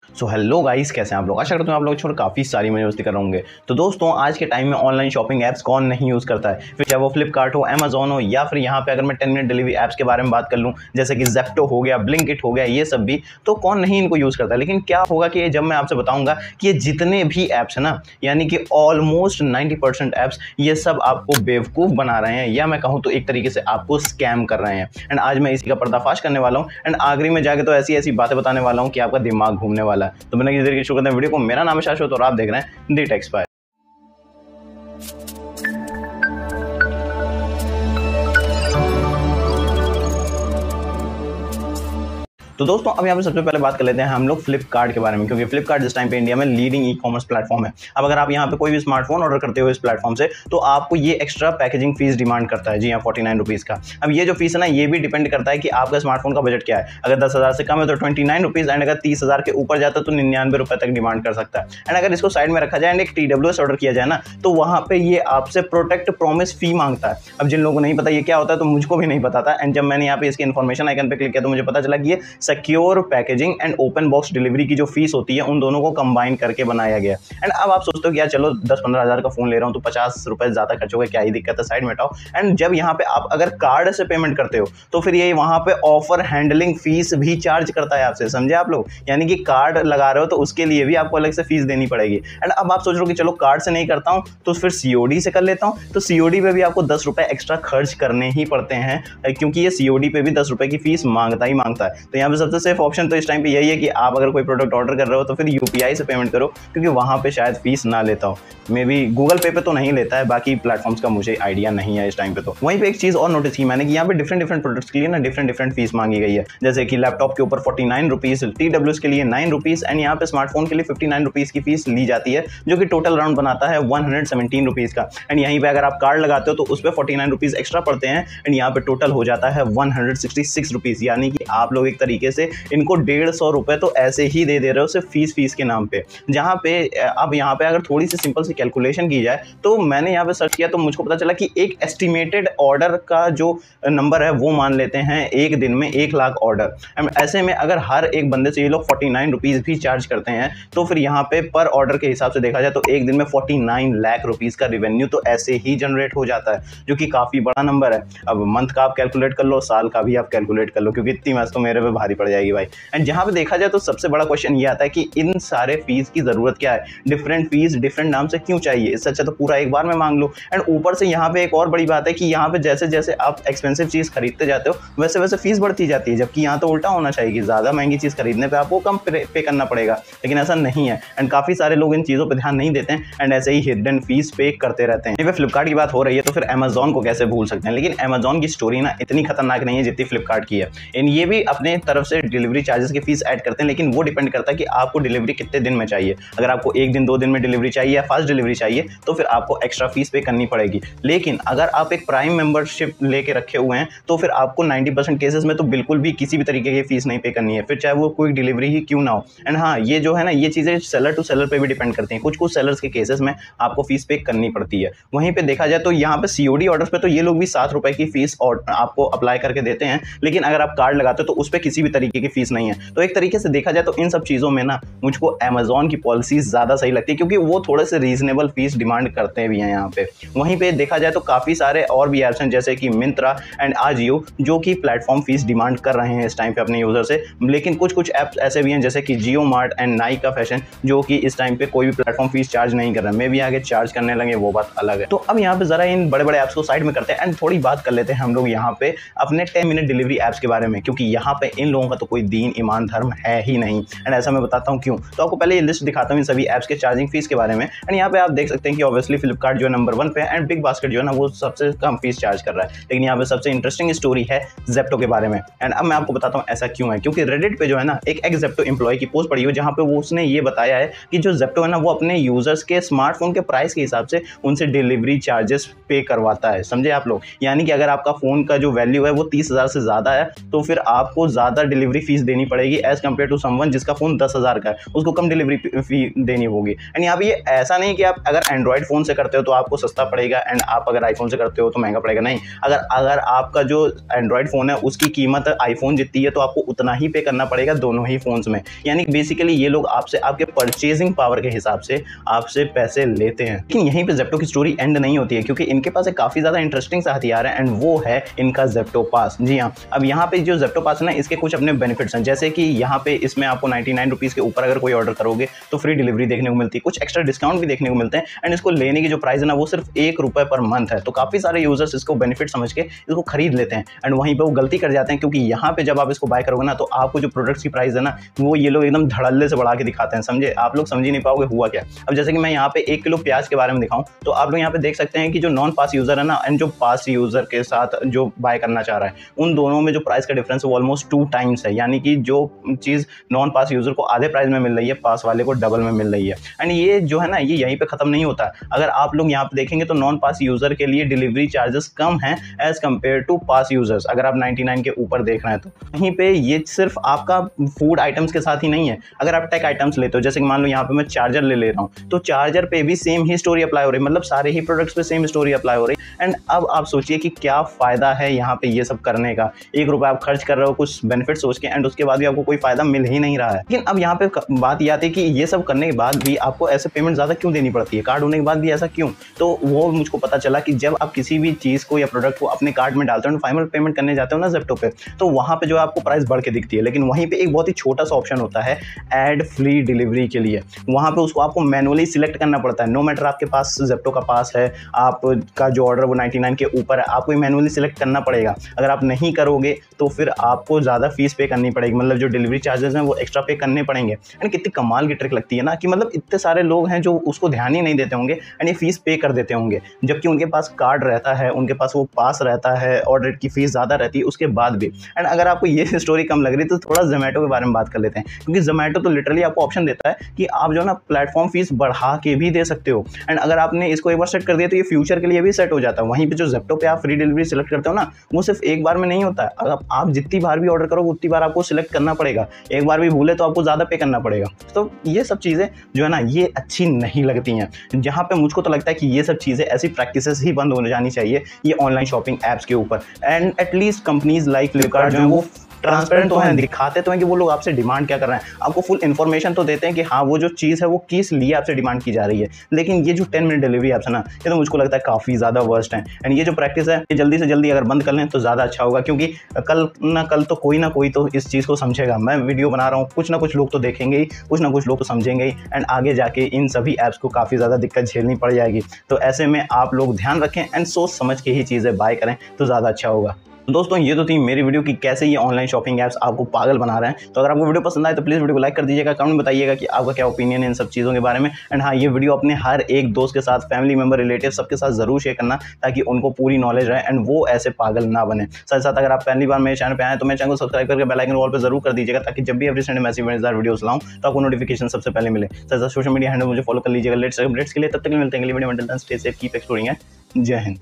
So hello guys, कैसे हैं आप लोग। आशा करता हूं आप लोग छोड़ काफ़ी सारी मस्ती कर रहे होंगे। तो दोस्तों, आज के टाइम में ऑनलाइन शॉपिंग ऐप्स कौन नहीं यूज़ करता है, फिर चाहे वो फ्लिपकार्ट हो, अमेजोन हो, या फिर यहाँ पे अगर मैं 10 मिनट डिलीवरी ऐप्स के बारे में बात कर लूँ, जैसे कि ज़ेप्टो हो गया, ब्लिंकिट हो गया, ये सब भी, तो कौन नहीं इनको यूज़ करता है। लेकिन क्या होगा कि जब मैं आपसे बताऊँगा कि ये जितने भी ऐप्स हैं ना, यानी कि ऑलमोस्ट 90% ऐप्स, ये सब आपको बेवकूफ़ बना रहे हैं, या मैं कहूँ तो एक तरीके से आपको स्कैम कर रहे हैं। एंड आज मैं इसी का पर्दाफाश करने वाला हूँ, एंड आखिरी में जाके तो ऐसी ऐसी बातें बताने वाला हूँ कि आपका दिमाग घूमने वाला है। तो मैंने किसी शुरू करते हैं वीडियो को। मेरा नाम है शाश्वत और आप देख रहे हैं दी टेक स्पाई। तो दोस्तों, अब यहाँ पे सबसे पहले बात कर लेते हैं हम लोग फ्लिपकार्ट के बारे में, क्योंकि फ्लिपकार्ट इस टाइम पे इंडिया में लीडिंग ई कॉमर्स प्लेटफॉर्म है। अब अगर आप यहाँ पे कोई भी स्मार्टफोन ऑर्डर करते हो इस प्लेटफॉर्म से, तो आपको ये एक्स्ट्रा पैकेजिंग फीस डिमांड करता है। जी हाँ, 49 रुपीज़ का। अब ये जो फीस है ना, ये भी डिपेंड करता है कि आपका स्मार्टफोन का बजट क्या है। अगर 10,000 से कम है तो 29 रुपीज़, एंड अगर 30,000 के ऊपर जाता है तो 99 रुपये तक डिमांड कर सकता है। एंड अगर इसको साइड में रखा जाए एंड एक TWS ऑर्डर किया जाए ना, तो वहाँ पे ये आपसे प्रोटेक्ट प्रॉमिस फी मांगता है। अब जिन लोगों को नहीं पता ये क्या होता है, तो मुझको भी नहीं पता था। एंड जब मैंने यहाँ पे इसकी इन्फॉर्मेशन आइकन पे क्लिक किया तो मुझे पता चला कि ये secure packaging and open box delivery की जो फीस होती है, उन दोनों को कंबाइन करके बनाया गया। एंड अब आप सोचते हो कि यार चलो 10-15 हज़ार का फोन ले रहा हूँ तो 50 रुपए ज्यादा खर्च हो गए, क्या ही दिक्कत है, साइड में हटाओ। एंड जब यहाँ पे आप अगर कार्ड से पेमेंट करते हो तो फिर ये वहां पे ऑफर हैंडलिंग फीस भी चार्ज करता है आपसे, समझे आप लोग। यानी कि कार्ड लगा रहे हो तो उसके लिए भी आपको अलग से फीस देनी पड़ेगी। एंड अब आप सोच रहे हो कि चलो कार्ड से नहीं करता हूँ तो फिर COD से कर लेता हूँ, तो COD पे भी आपको 10 रुपए एक्स्ट्रा खर्च करने ही पड़ते हैं, क्योंकि ये COD पे भी 10 रुपए की फीस मांगता ही मांगता है। तो यहाँ पे सबसे सेफ ऑप्शन तो इस टाइम पे यही है कि आप अगर कोई प्रोडक्ट ऑर्डर कर रहे हो तो फिर UPI से पेमेंट करो, क्योंकि वहाँ पे शायद फीस ना लेता हो। मे बी गूगल पे तो नहीं लेता है, बाकी प्लेटफॉर्म्स का मुझे आइडिया नहीं है इस टाइम पे। तो वहीं पे एक चीज़ और नोटिस की मैंने कि यहाँ पे डिफरेंट प्रोडक्ट्स के लिए ना डिफरेंट फीस मांगी गई है। जैसे कि लैपटॉप के ऊपर 49 रुपीज़, TWS के लिए 9 रुपीज़, एंड यहाँ पे स्मार्टफोन के लिए 59 रुपीज़ की फीस ली जाती है, जो कि टोटल राउंड बनाता है 117 रुपीज़ का। एंड यहीं पे अगर आप कार्ड लगाते हो तो उस पर 49 रुपीज़ एक्स्ट्रा पड़ते हैं, एंड यहाँ पे टोटल हो जाता है 166 रुपीज़। यानी कि आप लोग एक तरीके से इनको 150 रुपये तो ऐसे ही दे रहे हो सिर्फ फीस के नाम पे। जहाँ पे अब यहाँ पे अगर थोड़ी सी सिंपल सी कैलकुलेशन की जाए, तो मैंने यहाँ पे सर्च किया तो मुझको पता चला कि एक एस्टिमेटेड ऑर्डर का जो नंबर है वो मान लेते हैं एक दिन में 1 लाख ऑर्डर। ऐसे में अगर हर एक बंदे से ये लोग 49 रुपीज़ भी चार्ज करते हैं, तो फिर यहाँ पे पर ऑर्डर के हिसाब से देखा जाए तो एक दिन में 49 लाख रुपीज़ का रेवेन्यू तो ऐसे ही जनरेट हो जाता है, जो कि काफ़ी बड़ा नंबर है। अब मंथ का आप कैलकुलेट कर लो, साल का भी आप कैलकुलेट कर लो, क्योंकि इतनी मैथ तो मेरे पे भारी पड़ जाएगी भाई। एंड जहाँ पे देखा जाए तो सबसे बड़ा क्वेश्चन ये आता है कि इन सारे फीस की जरूरत क्या है, डिफरेंट फीस डिफरेंट नाम से क्यों चाहिए। इससे अच्छा तो पूरा एक बार में मांग लो। एंड ऊपर से यहाँ पे एक और बड़ी बात है कि यहाँ पे जैसे जैसे आप एक्सपेंसिव चीज़ खरीदते जाते हो वैसे वैसे फीस बढ़ती जाती है, जबकि यहाँ तो उल्टा होना चाहिए कि ज़्यादा महंगी चीज़ खरीदने पे आपको कम पे करना पड़ेगा, लेकिन ऐसा नहीं है। एंड काफ़ी सारे लोग इन चीज़ों पर ध्यान नहीं देते हैं, एंड ऐसे ही हिडन फीस पे करते रहते हैं। फ्लिपकार्ट की बात हो रही है तो फिर अमेजोन को कैसे भूल सकते हैं। लेकिन अमेजोन की स्टोरी ना इतनी खतरनाक नहीं है जितनी फ्लिपकार्ट की है। एंड ये भी अपने तरफ से डिलीवरी चार्जेस की फीस ऐड करते हैं, लेकिन वो डिपेंड करता है कि आपको डिलीवरी कितने दिन में चाहिए। अगर आपको 1 दिन 2 दिन में डिलीवरी चाहिए या फास्ट डिलीवरी चाहिए तो फिर आपको एक्स्ट्रा फीस पे करनी पड़ेगी। लेकिन अगर आप एक प्राइम मेंबरशिप लेके रखे हुए हैं तो फिर आपको 90% केसेस में तो बिल्कुल भी किसी भी तरीके की फीस नहीं पे करनी है, फिर चाहे वो कोई डिलीवरी ही क्यों ना हो। एंड हाँ, ये जो है ना, ये चीज़ें सेलर टू सेलर पे भी डिपेंड करती हैं। कुछ सेलर्स के केसेस में आपको फीस पे करनी पड़ती है। वहीं पे देखा जाए तो यहाँ पे COD ऑर्डर्स पे तो ये लोग भी 7 रुपए की फीस और आपको अप्लाई करके देते हैं, लेकिन अगर आप कार्ड लगाते हो तो उस पर किसी भी तरीके की फीस नहीं है। तो एक तरीके से देखा जाए तो इन सब चीज़ों में ना मुझको अमेजोन की पॉलिसीज ज़्यादा सही लगती है, क्योंकि वो थोड़े से रीजनेबल फीस डिमांड करते भी हैं यहाँ पे। वहीं पे देखा जाए तो काफ़ी सारे और भी ऐप्स हैं जैसे कि मिंत्रा एंड आजियो, जो कि प्लेटफॉर्म फीस डिमांड कर रहे हैं इस टाइम पे अपने यूज़र से। लेकिन कुछ ऐप्स ऐसे भी हैं जैसे कि जियो मार्ट एंड नाइका फैशन, जो कि इस टाइम पे कोई भी प्लेटफॉर्म फीस चार्ज नहीं कर रहे हैं। मे भी आगे चार्ज करने लगे, वो बात अलग है। तो अब यहाँ पे ज़रा इन बड़े ऐप्स को साइड में करते हैं एंड थोड़ी बात कर लेते हैं हम लोग यहाँ पे अपने 10 मिनट डिलीवरी ऐप्स के बारे में, क्योंकि यहाँ पे इन लोगों का तो कोई दीन ईमान धर्म है ही नहीं। एंड ऐसा मैं बताता हूँ क्यों। तो आपको पहले ये लिस्ट दिखाता हूँ इन सभी ऐप्स के चार्जिंग फीस के बारे में। एंड यहाँ पे आप देख सकते हैं कि ऑब्वियसली फ्लिपकार्ट जो है नंबर 1 पे है, एंड बिग बास्केट जो है ना वो सबसे कम फीस चार्ज कर रहा है। लेकिन यहाँ पे सबसे इंटरेस्टिंग स्टोरी है ज़ेप्टो के बारे में। एंड अब मैं आपको बताता हूँ ऐसा क्यों है, क्योंकि रेडिट पे जो है ना एक ज़ेप्टो एम्प्लॉय की पोस्ट पड़ी हुई, जहाँ पे वो उसने ये बताया है कि जो ज़ेप्टो है ना वो अपने यूजर्स के स्मार्टफोन के प्राइस के हिसाब से उनसे डिलीवरी चार्जेस पे करवाता है, समझे आप लोग। यानी कि अगर आपका फ़ोन का जो वैल्यू है वो 30,000 से ज़्यादा है तो फिर आपको ज़्यादा डिलीवरी फीस देनी पड़ेगी एज कम्पेयर टू समवन जिसका फ़ोन 10,000 का है, उसको कम डिलीवरी फी देनी होगी। एंड यहाँ पे ये ऐसा नहीं कि आप अगर एंड्रॉइड फ़ोन से करते हो तो आपको सस्ता पड़ेगा एंड आप अगर आईफोन से करते हो तो महंगा पड़ेगा, नहीं। अगर आपका जो एंड्रॉइड फ़ोन है उसकी कीमत आईफोन जितनी है तो आपको उतना ही पे करना पड़ेगा दोनों ही फ़ोन्स में। यानी बेसिकली ये लोग आपसे आपके परचेजिंग पावर के हिसाब से आपसे पैसे लेते हैं। लेकिन यहीं पे ज़ेप्टो की स्टोरी एंड नहीं होती है, क्योंकि इनके पास एक काफ़ी ज़्यादा इंटरेस्टिंग सा हथियार है एंड वो है इनका ज़ेप्टो पास। जी हाँ, अब यहाँ पे जो ज़ेप्टो पास है ना, इसके कुछ अपने बेनिफिट्स हैं, जैसे कि यहाँ पे इसमें आपको 99 रुपीज़ के ऊपर अगर कोई ऑर्डर करोगे तो फ्री डिलीवरी देखने को मिलती है, कुछ एक्स्ट्रा डिस्काउंट भी देखने को मिलते हैं एंड इसको लेने की जो प्राइस है ना वो सिर्फ ₹1 पर मंथ है। तो काफ़ी सारे यूजर्स इसको बेनिफिट समझ के इसको खरीद लेते हैं एंड वहीं पर वो गलती कर जाते हैं, क्योंकि यहाँ पे जब आप इसको बाय करोगे ना तो आपको जो प्रोडक्ट्स की प्राइस है ना वो ये लोग एकदम धड़ल्ले से बढ़ा के दिखाते हैं, समझे। आप लोग समझ ही नहीं पाओगे हुआ क्या। अब जैसे कि मैं यहाँ पे 1 किलो प्याज के बारे में दिखाऊं तो आप लोग यहाँ पे देख सकते हैं कि जो नॉन पास यूजर है ना एंड जो पास यूजर के साथ जो बाय करना चाह रहा है, उन दोनों में जो प्राइस का डिफरेंस है वो ऑलमोस्ट 2 टाइम्स है। यानी कि जो चीज़ नॉन पास यूजर को आधे प्राइस में मिल रही है, पास वाले को डबल में मिल रही है। एंड ये जो है ना ये यहीं पे खत्म नहीं होता है। अगर आप लोग यहाँ पे देखेंगे तो नॉन पास यूजर के लिए डिलीवरी चार्जेस कम हैं as compare to pass users, अगर आप 99 के ऊपर देख रहे हैं तो। वहीं पे ये सिर्फ आपका फूड आइटम्स के साथ ही नहीं है, अगर आप टेक आइटम्स लेते हो, जैसे कि मान लो यहाँ पे मैं चार्जर ले रहा हूँ तो चार्जर पे भी सेम ही स्टोरी अप्लाई हो रही है, मतलब सारे ही प्रोडक्ट्स पे सेम स्टोरी अप्लाई हो रही है। एंड अब आप सोचिए कि क्या फ़ायदा है यहाँ पे ये सब करने का। ₹1 आप खर्च कर रहे हो कुछ बेनिफिट सोच के एंड उसके बाद भी आपको कोई फ़ायदा मिल ही नहीं रहा है। लेकिन अब यहाँ पे बात ये आती है कि ये सब करने के बाद भी आपको ऐसे पेमेंट ज़्यादा क्यों देनी पड़ती है, कार्ड होने के बाद भी ऐसा क्यों। तो वो मुझको पता चला कि जब आप किसी भी चीज़ को या प्रोडक्ट को अपने कार्ड में डालते हो, फाइनल पेमेंट करने जाते हो ना ज़ेप्टो पे, तो वहाँ पे जो आपको प्राइस बढ़ के दिखती है, लेकिन वहीं पे एक बहुत ही छोटा सा ऑप्शन होता है ऐड फ्री डिलीवरी के लिए। वहाँ पे उसको आपको मैनुअली सिलेक्ट करना पड़ता है। नो मैटर आपके पास ज़ेप्टो का पास है, आपका जो ऑर्डर वो 99 के ऊपर है, आपको मैनुअली सिलेक्ट करना पड़ेगा। अगर आप नहीं करोगे तो फिर आपको ज़्यादा फीस पे करनी पड़ेगी, मतलब जो डिलीवरी चार्जेस हैं वो एक्स्ट्रा पे करने पड़ेंगे। एंड कितनी कमाल की ट्रिक लगती है ना कि मतलब इतने सारे लोग हैं जो उसको ध्यान ही नहीं देते होंगे एंड ये फीस पे कर देते होंगे, जबकि उनके पास कार्ड रहता है, उनके पास वो पास रहता है, ऑर्डर की फीस ज़्यादा रहती है उसके बाद भी। एंड अगर आपको ये स्टोरी कम लग रही तो थोड़ा ज़ोमैटो के बारे में बात कर लेते हैं, क्योंकि ज़ोमैटो तो लिटरली आपको ऑप्शन देता है कि आप जो है ना प्लेटफॉर्म फीस बढ़ा के भी दे सकते हो। एंड अगर आपने इसको एक बार सेट कर दिया तो ये फ्यूचर के लिए भी सेट हो जाता है। वहीं पे जो ज़ेप्टो पे आप फ्री डिलीवरी सिलेक्ट करते हो ना वो सिर्फ एक बार में नहीं होता है, अगर आप जितनी बार भी ऑर्डर करोगे उतनी बार आपको सिलेक्ट करना पड़ेगा। एक बार भी भूले तो आपको ज़्यादा पे करना पड़ेगा। तो ये सब चीज़ें जो है ना ये अच्छी नहीं लगती हैं। जहाँ पे मुझको तो लगता है कि ये सब चीज़ें ऐसी प्रैक्टिसेस ही बंद हो जानी चाहिए ये ऑनलाइन शॉपिंग ऐप्स के ऊपर। And at least companies like Flipkart जो है वो ट्रांसपेरेंट तो हैं, दिखाते तो हैं कि वो लोग आपसे डिमांड क्या कर रहे हैं, आपको फुल इन्फॉर्मेशन तो देते हैं कि हाँ वो जो चीज़ है वो किस लिए आपसे डिमांड की जा रही है। लेकिन ये जो 10 मिनट डिलीवरी ऐप्स है ना ये तो मुझको लगता है काफ़ी ज़्यादा वर्स्ट है। एंड ये जो प्रैक्टिस है ये जल्दी से जल्दी अगर बंद कर लें तो ज़्यादा अच्छा होगा, क्योंकि कल ना कल तो कोई ना कोई तो इस चीज़ को समझेगा। मैं वीडियो बना रहा हूँ, कुछ ना कुछ लोग तो देखेंगे ही, कुछ ना कुछ लोग तो समझेंगे ही एंड आगे जाके इन सभी ऐप्स को काफ़ी ज़्यादा दिक्कत झेलनी पड़ जाएगी। तो ऐसे में आप लोग ध्यान रखें एंड सोच समझ के ही चीज़ें बाय करें तो ज़्यादा अच्छा होगा। दोस्तों ये तो थी मेरी वीडियो कि कैसे ये ऑनलाइन शॉपिंग ऐप्स आपको पागल बना रहे हैं। तो अगर आपको वीडियो पसंद आए तो प्लीज़ वीडियो को लाइक कर दीजिएगा, कमेंट बताइएगा कि आपका क्या ओपिनियन है इन सब चीज़ों के बारे में। एंड हाँ ये वीडियो अपने हर एक दोस्त के साथ, फैमिली मेंबर, रिलेटिव सबके साथ ज़रूर शेयर करना ताकि उनको पूरी नॉलेज रहे एंड वो ऐसे पागल ना बने। साथ साथ अगर आप पहली बार मेरे चैनल पर आए तो मेरे चैनल को सब्सक्राइब करके बेल आइकन ऑल पर जरूर कर दीजिएगा ताकि जब भी एवरी संडे मैं ऐसी मजेदार वीडियोस लाऊं तो आपको नोटिफिकेशन सबसे पहले मिले। साथ साथ सोशल मीडिया हैंडल मुझे फॉलो कर लीजिएगा लेटेस्ट अपडेट्स के लिए। तब तक मिलते हैं अगली वीडियो में। Till then stay safe, keep exploring. जय हिंद।